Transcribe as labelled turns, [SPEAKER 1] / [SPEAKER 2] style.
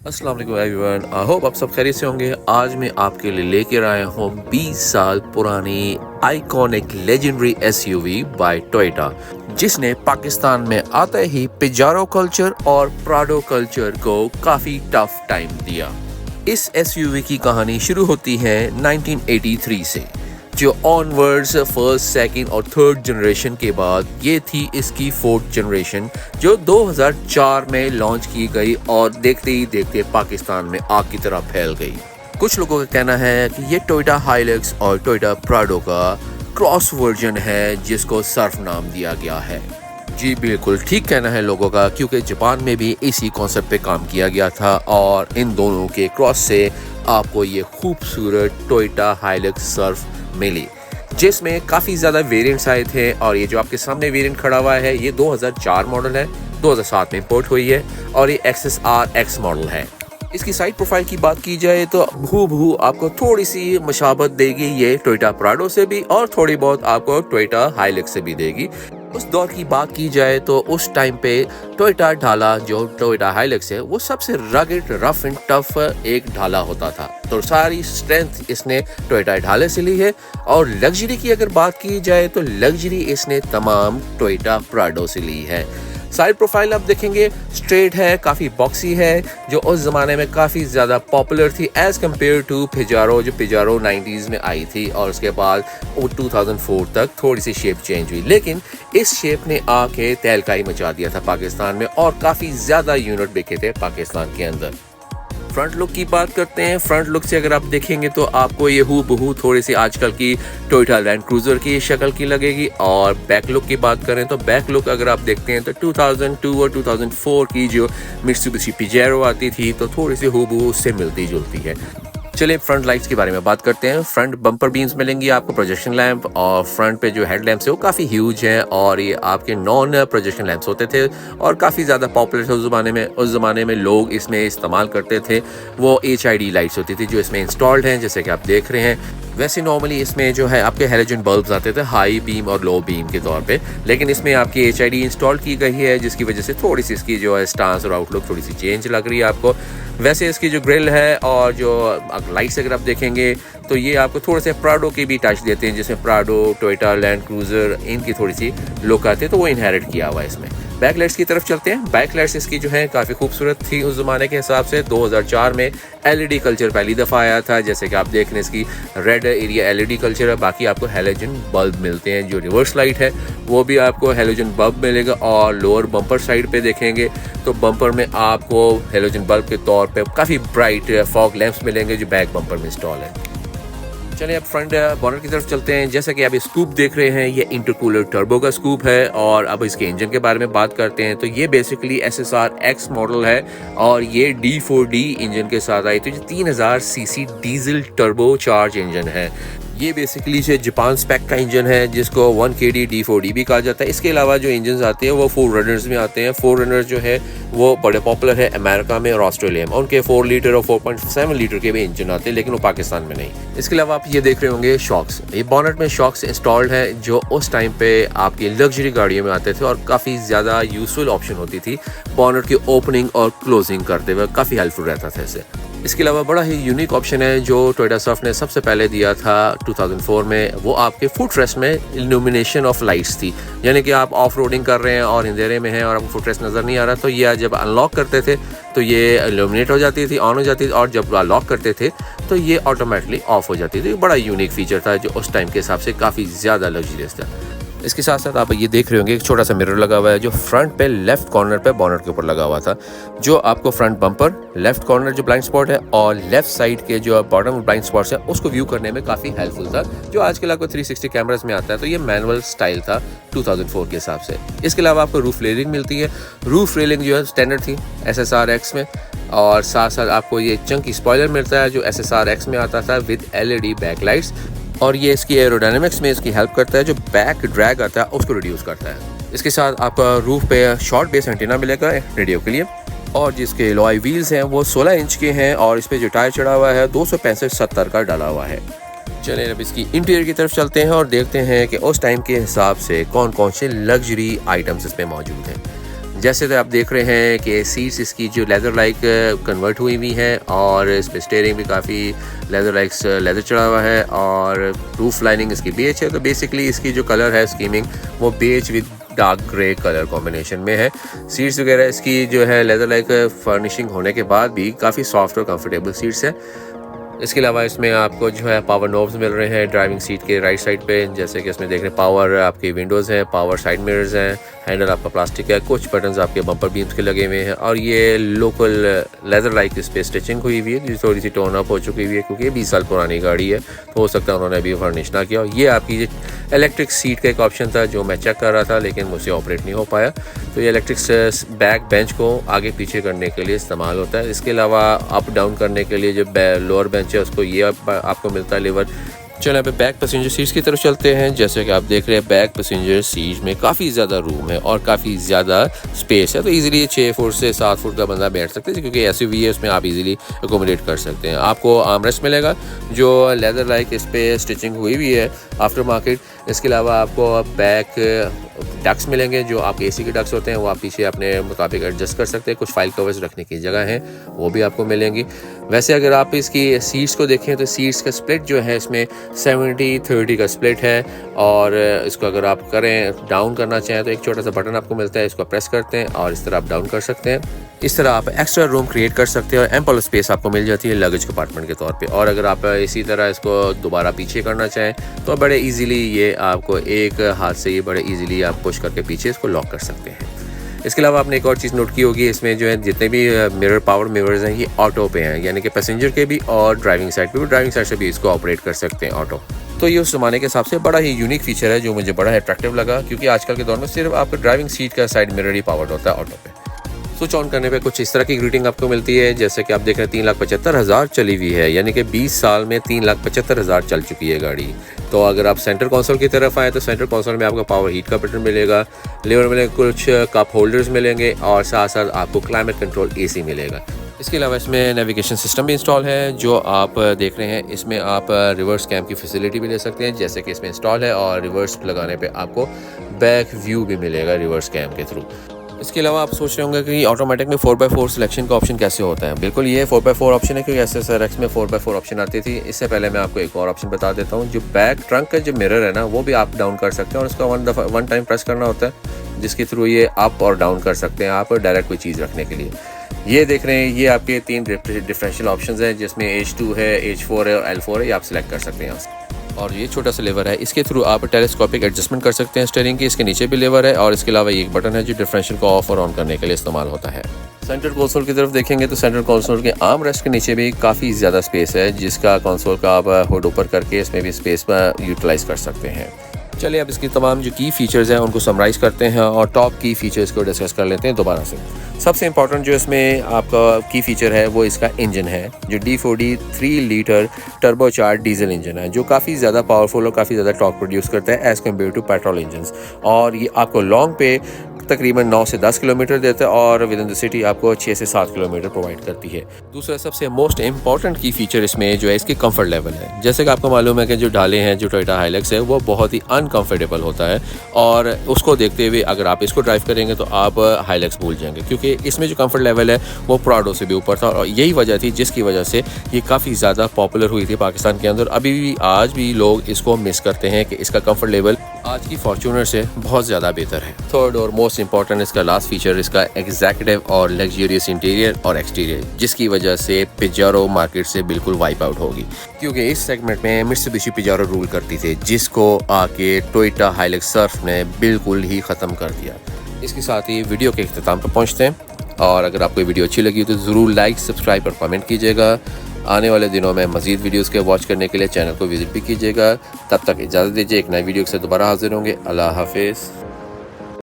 [SPEAKER 1] अस्सलाम वालेकुम everyone, I hope आप सब खैरियत से होंगे। आज मैं आपके लिए लेकर आया हूँ 20 साल पुरानी iconic legendary SUV by Toyota, जिसने पाकिस्तान में आते ही पिजारो कल्चर और प्राडो कल्चर को काफ़ी टफ टाइम दिया। इस एसयूवी की कहानी शुरू होती है 1983 से, जो ऑनवर्ड्स फर्स्ट, सेकंड और थर्ड जनरेशन के बाद ये थी इसकी फोर्थ जनरेशन, जो 2004 में लॉन्च की गई और देखते ही देखते पाकिस्तान में आग की तरह फैल गई। कुछ लोगों का कहना है कि ये टोयोटा हाइलक्स और टोयोटा प्राडो का क्रॉस वर्जन है, जिसको सर्फ नाम दिया गया है। जी बिल्कुल ठीक कहना है लोगों का, क्योंकि जापान में भी इसी कॉन्सेप्ट पे काम किया गया था और इन दोनों के क्रॉस से आपको ये खूबसूरत टोयोटा हाइलक्स सर्फ मिली, जिसमें काफ़ी ज़्यादा वेरिएंट्स आए थे। और ये जो आपके सामने वेरिएंट खड़ा हुआ है, ये 2004 मॉडल है, 2007 में इंपोर्ट हुई है और ये XSR-X मॉडल है। इसकी साइड प्रोफाइल की बात की जाए तो हूबहू आपको थोड़ी सी मशाबत देगी ये टोयोटा प्राडो से भी, और थोड़ी बहुत आपको टोयोटा हाइलक्स से भी देगी। उस दौर की बात की जाए तो उस टाइम पे टोयोटा ढाला, जो टोयोटा हाइलक्स है, वो सबसे रगड, रफ एंड टफ एक ढाला होता था। तो सारी स्ट्रेंथ इसने टोयोटा ढाले से ली है। और लग्जरी की अगर बात की जाए तो लग्जरी इसने तमाम टोयोटा प्राडो से ली है। साइड प्रोफाइल आप देखेंगे स्ट्रेट है, काफ़ी बॉक्सी है, जो उस ज़माने में काफ़ी ज़्यादा पॉपुलर थी एज़ कम्पेयर टू पिजारो, जो पिजारो 90s में आई थी और उसके बाद वो 2004 तक थोड़ी सी शेप चेंज हुई। लेकिन इस शेप ने आके तहलकाई मचा दिया था पाकिस्तान में और काफ़ी ज़्यादा यूनिट बिके थे पाकिस्तान के अंदर। फ्रंट लुक की बात करते हैं। फ्रंट लुक से अगर आप देखेंगे तो आपको ये हूबहू थोड़ी सी आजकल की टोयोटा लैंड क्रूजर की शक्ल की लगेगी। और बैक लुक की बात करें तो बैक लुक अगर आप देखते हैं तो 2002 और 2004 की जो मित्सुबिशी पिजेरो आती थी, तो थोड़ी सी हूबहू उससे मिलती जुलती है। चलिए फ्रंट लाइट्स के बारे में बात करते हैं। फ्रंट बम्पर बीम्स मिलेंगी आपको, प्रोजेक्शन लैंप, और फ्रंट पे जो हेड लैंप्स है वो काफ़ी ह्यूज हैं और ये आपके नॉन प्रोजेक्शन लैंप्स होते थे और काफ़ी ज़्यादा पॉपुलर थे उस ज़माने में। उस ज़माने में लोग इसमें इस्तेमाल करते थे। वो HID लाइट्स होती थी जो इसमें इंस्टॉल्ड हैं, जैसे कि आप देख रहे हैं। वैसे नॉर्मली इसमें जो है आपके हेलोजन बल्ब्स आते थे हाई बीम और लो बीम के तौर पे, लेकिन इसमें आपकी HID इंस्टॉल की गई है, जिसकी वजह से थोड़ी सी इसकी जो है स्टांस और आउटलुक थोड़ी सी चेंज लग रही है आपको। वैसे इसकी जो ग्रिल है और जो लाइट्स अगर आप देखेंगे तो ये आपको थोड़े से प्राडो की भी टच देते हैं, जिसमें प्राडो, टोयोटा लैंड क्रूजर, इनकी थोड़ी सी लुक आती है, तो वो इनहेरिट किया हुआ है इसमें। बैक लाइट्स की तरफ चलते हैं। बैक लाइट्स इसकी जो है काफ़ी खूबसूरत थी उस ज़माने के हिसाब से। 2004 में LED कल्चर पहली दफ़ा आया था, जैसे कि आप देख रहे हैं इसकी रेड एरिया LED कल्चर है। बाकी आपको हेलोजन बल्ब मिलते हैं। जो रिवर्स लाइट है वो भी आपको हेलोजन बल्ब मिलेगा। और लोअर बम्पर साइड पे देखेंगे तो बम्पर में आपको हेलोजन बल्ब के तौर पे काफ़ी ब्राइट फॉग लैंप्स मिलेंगे जो बैक बम्पर में इंस्टॉल है। चलिए अब फ्रंट बॉनट की तरफ चलते हैं। जैसा कि आप स्कूप देख रहे हैं, ये इंटरकूलर टर्बो का स्कूप है। और अब इसके इंजन के बारे में बात करते हैं तो ये बेसिकली SSR-X मॉडल है और ये D4D इंजन के साथ आई थी, जो 3000 CC diesel turbo charge engine है। ये बेसिकली से जापान स्पेक का इंजन है, जिसको 1KD D4D भी कहा जाता है। इसके अलावा जो इंजन आते हैं वो 4Runners में आते हैं। 4Runners जो है वो बड़े पॉपुलर है अमेरिका में और ऑस्ट्रेलिया में। उनके 4 लीटर और 4.7 लीटर के भी इंजन आते हैं, लेकिन वो पाकिस्तान में नहीं। इसके अलावा आप ये देख रहे होंगे शॉक्स। ये बॉनेट में शॉक्स इंस्टॉल्ड है, जो उस टाइम पे आपकी लग्जरी गाड़ियों में आते थे और काफ़ी ज़्यादा यूजफुल ऑप्शन होती थी। बॉनेट की ओपनिंग और क्लोजिंग करते हुए काफ़ी हेल्पफुल रहता था इससे। इसके अलावा बड़ा ही यूनिक ऑप्शन है जो टोयोटा सर्फ ने सबसे पहले दिया था 2004 में, वो आपके फुट रेस्ट में इल्यूमिनेशन ऑफ लाइट्स थी। यानी कि आप ऑफ रोडिंग कर रहे हैं और अंधेरे में हैं और आपको फुट रेस्ट नज़र नहीं आ रहा, तो ये जब अनलॉक करते थे तो ये इल्यूमिनेट हो जाती थी, ऑन हो जाती थी, और जब लॉक करते थे तो ये ऑटोमेटिकली ऑफ हो जाती थी। बड़ा यूनिक फीचर था जो उस टाइम के हिसाब से काफ़ी ज़्यादा लग्जरियस था। इसके साथ साथ आप ये देख रहे होंगे एक छोटा सा मिरर लगा हुआ है, जो फ्रंट पे लेफ्ट कॉर्नर पे बॉनेट के ऊपर लगा हुआ था, जो आपको फ्रंट बम्पर, लेफ्ट कॉर्नर जो ब्लाइंड स्पॉट है और लेफ्ट साइड के जो बॉटम ब्लाइंड स्पॉट्स है उसको व्यू करने में काफ़ी हेल्पफुल था, जो आजकल आपको 360 कैमरास में आता है। तो ये मैनुअल स्टाइल था 2004 के हिसाब से। इसके अलावा आपको रूफ रेलिंग मिलती है। रूफ रेलिंग जो है स्टैंडर्ड थी SSR-X में, और साथ साथ आपको ये चंकी स्पॉइलर मिलता है जो SSR-X में आता था विद LED बैक लाइट्स, और ये इसकी एरोडायनेमिक्स में इसकी हेल्प करता है, जो बैक ड्रैग आता है उसको रिड्यूस करता है। इसके साथ आपका रूफ पे शॉर्ट बेस एंटीना मिलेगा रेडियो के लिए, और जिसके लॉय व्हील्स हैं वो 16 इंच के हैं, और इस पे जो टायर चढ़ा हुआ है 265/70 का डाला हुआ है। चलिए अब इसकी इंटीरियर की तरफ चलते हैं और देखते हैं कि उस टाइम के हिसाब से कौन कौन से लग्जरी आइटम्स इस पे मौजूद हैं। जैसे तो आप देख रहे हैं कि सीट्स इसकी जो लेदर लाइक कन्वर्ट हुई है और इस पर स्टीयरिंग भी काफ़ी लेदर चढ़ा हुआ है और रूफ लाइनिंग इसकी बेज है। तो बेसिकली इसकी जो कलर है स्कीमिंग वो beige with dark grey colour combination में है। सीट्स वगैरह इसकी जो है लेदर लाइक फर्निशिंग होने के बाद भी काफ़ी सॉफ्ट और कंफर्टेबल सीट्स है। इसके अलावा इसमें आपको जो है पावर नोब्स मिल रहे हैं ड्राइविंग सीट के राइट साइड पे, जैसे कि इसमें देख रहे हैं पावर आपके विंडोज़ हैं, पावर साइड मिरर्स हैं, हैंडल आपका प्लास्टिक है, कुछ बटन्स आपके बम्पर बीम्स के लगे हुए हैं और ये लोकल लेदर लाइक इस पर स्टिचिंग हुई हुई है जो थोड़ी सी टोन अप हो चुकी हुई है क्योंकि ये 20 साल पुरानी गाड़ी है, तो हो सकता है उन्होंने अभी फर्निश ना किया। ये आपकी इलेक्ट्रिक सीट का एक ऑप्शन था जो मैं चेक कर रहा था लेकिन मुझसे ऑपरेट नहीं हो पाया। तो ये इलेक्ट्रिक बैक बेंच को आगे पीछे करने के लिए इस्तेमाल होता है। इसके अलावा अप डाउन करने के लिए जो लोअर बेंच है उसको ये आपको मिलता है लेवर। चलो यहाँ पे बैक पैसेंजर सीट्स की तरफ चलते हैं। जैसे कि आप देख रहे हैं बैक पैसेंजर सीट में काफ़ी ज़्यादा रूम है और काफ़ी ज़्यादा स्पेस है, तो इजीली 6 फुट से 7 फुट का बंदा बैठ सकते हैं क्योंकि एसयूवी है, उसमें आप इजीली अकोमोडेट कर सकते हैं। आपको आर्मरेस्ट मिलेगा जो लेदर लाइक इस पर स्टिचिंग हुई है आफ्टर मार्केट। इसके अलावा आपको बैक डक्स मिलेंगे जो आपके एसी के डक्स होते हैं, वो आप पीछे अपने मुताबिक एडजस्ट कर सकते हैं। कुछ फाइल कवर्स रखने की जगह है वो भी आपको मिलेंगी। वैसे अगर आप इसकी सीट्स को देखें तो सीट्स का स्प्लिट जो है इसमें 70-30 का स्प्लिट है और इसको अगर आप करें डाउन करना चाहें तो एक छोटा सा बटन आपको मिलता है, इसको प्रेस करते हैं और इस तरह आप डाउन कर सकते हैं। इस तरह आप एक्स्ट्रा रूम क्रिएट कर सकते हैं और एम्पल स्पेस आपको मिल जाती है लगेज कंपार्टमेंट के तौर पे। और अगर आप इसी तरह इसको दोबारा पीछे करना चाहें तो बड़े इजीली ये आपको एक हाथ से ये बड़े इजीली आप पुश करके पीछे इसको लॉक कर सकते हैं। इसके अलावा आपने एक और चीज़ नोट की होगी, इसमें जो है जितने भी मिरर पावर मिरर्स हैं ये ऑटो पे हैं, यानी कि पैसेंजर के भी और ड्राइविंग साइड पे भी, ड्राइविंग साइड से भी इसको ऑपरेट कर सकते हैं ऑटो। तो ये उस ज़माने के हिसाब से बड़ा ही यूनिक फीचर है जो मुझे बड़ा अट्रैक्टिव लगा क्योंकि आजकल के दौर में सिर्फ आपका ड्राइविंग सीट का साइड मिरर ही पावर्ड होता है ऑटो पे। स्विच ऑन करने पे कुछ इस तरह की ग्रीटिंग आपको मिलती है, जैसे कि आप देख रहे हैं 3,75,000 चली हुई है, यानी कि 20 साल में 3,75,000 चल चुकी है गाड़ी। तो अगर आप सेंटर कंसोल की तरफ आए तो सेंटर कंसोल में आपको पावर हीट का बटन मिलेगा, लेवर मिलेगा, कुछ कप होल्डर्स मिलेंगे और साथ साथ आपको क्लाइमेट कंट्रोल एसी मिलेगा। इसके अलावा इसमें नेविगेशन सिस्टम भी इंस्टॉल है जो आप देख रहे हैं। इसमें आप रिवर्स कैम की फैसिलिटी भी ले सकते हैं जैसे कि इसमें इंस्टॉल है और रिवर्स लगाने पे आपको बैक व्यू भी मिलेगा रिवर्स कैम के थ्रू। इसके अलावा आप सोच रहे होंगे कि ऑटोमेटिक में 4x4 सिलेक्शन का ऑप्शन कैसे होता है। बिल्कुल ये 4x4 ऑप्शन है क्योंकि SSRX में 4x4 ऑप्शन आती थी। इससे पहले मैं आपको एक और ऑप्शन बता देता हूँ, जो बैक ट्रंक का जो मिरर है ना वो भी आप डाउन कर सकते हैं और उसका वन टाइम प्रेस करना होता है जिसके थ्रू ये अप और डाउन कर सकते हैं आप डायरेक्ट कोई चीज़ रखने के लिए। ये देख रहे हैं ये आपके 3 डिफरेंशियल ऑप्शंस हैं जिसमें H2 है, H4 है और L4 है, ये आप सिलेक्ट कर सकते हैं यहाँ से। और ये छोटा सा लेवर है, इसके थ्रू आप टेलीस्कोपिक एडजस्टमेंट कर सकते हैं स्टीयरिंग की। इसके नीचे भी लेवर है और इसके अलावा ये एक बटन है जो डिफरेंशियल को ऑफ और ऑन करने के लिए इस्तेमाल होता है। सेंटर कंसोल की तरफ देखेंगे तो सेंटर कंसोल के आर्म रेस्ट के नीचे भी काफ़ी ज़्यादा स्पेस है जिसका कंसोल का आप हुड ऊपर करके इसमें भी स्पेस यूटिलाइज कर सकते हैं। चलिए अब इसकी तमाम जो की फीचर्स हैं उनको समराइज़ करते हैं और टॉप की फीचर्स को डिस्कस कर लेते हैं दोबारा से। सबसे इंपॉर्टेंट जो इसमें आपका की फीचर है वो इसका इंजन है जो D4D 3 litre turbocharge diesel engine है जो काफ़ी ज़्यादा पावरफुल और काफ़ी ज़्यादा टॉर्क प्रोड्यूस करता है as compared to petrol engine. और ये आपको लॉन्ग पे तकरीबन 9 से 10 किलोमीटर देता है और विद इन द सिटी आपको 6 से 7 किलोमीटर प्रोवाइड करती है। दूसरा सबसे मोस्ट इंपॉर्टेंट की फीचर इसमें जो है इसकी कंफर्ट लेवल है। जैसे कि आपको मालूम है कि जो ढाले हैं जो टोयोटा हाइलक्स है वो बहुत ही अनकंफर्टेबल होता है और उसको देखते हुए अगर आप इसको ड्राइव करेंगे तो आप हाइलक्स भूल जाएंगे क्योंकि इसमें जो कंफर्ट लेवल है वो प्राडो से भी ऊपर था और यही वजह थी जिसकी वजह से ये काफ़ी ज़्यादा पॉपुलर हुई थी पाकिस्तान के अंदर। अभी भी आज भी लोग इसको मिस करते हैं कि इसका कंफर्ट लेवल आज की फॉर्च्यूनर से बहुत ज़्यादा बेहतर है। थर्ड और मोस्ट इंपॉर्टेंट इसका लास्ट फीचर इसका एग्जीक्यूटिव और लग्जरियस इंटीरियर और एक्सटीरियर जिसकी वजह से पिजारो मार्केट से बिल्कुल वाइप आउट होगी क्योंकि इस सेगमेंट में मित्सुबिशी पिजारो रूल करती थी जिसको आके टोयोटा हाइलक्स सर्फ ने बिल्कुल ही ख़त्म कर दिया। इसके साथ ही वीडियो के इख्तिताम पर पहुँचते हैं और अगर आपको वीडियो अच्छी लगी तो ज़रूर लाइक, सब्सक्राइब और कमेंट कीजिएगा। आने वाले दिनों में मज़ीद वीडियोस के वॉच करने के लिए चैनल को विजिट भी कीजिएगा। तब तक इजाज़त दीजिए, एक नई वीडियो के साथ दोबारा हाजिर होंगे। अल्लाह हाफिज़।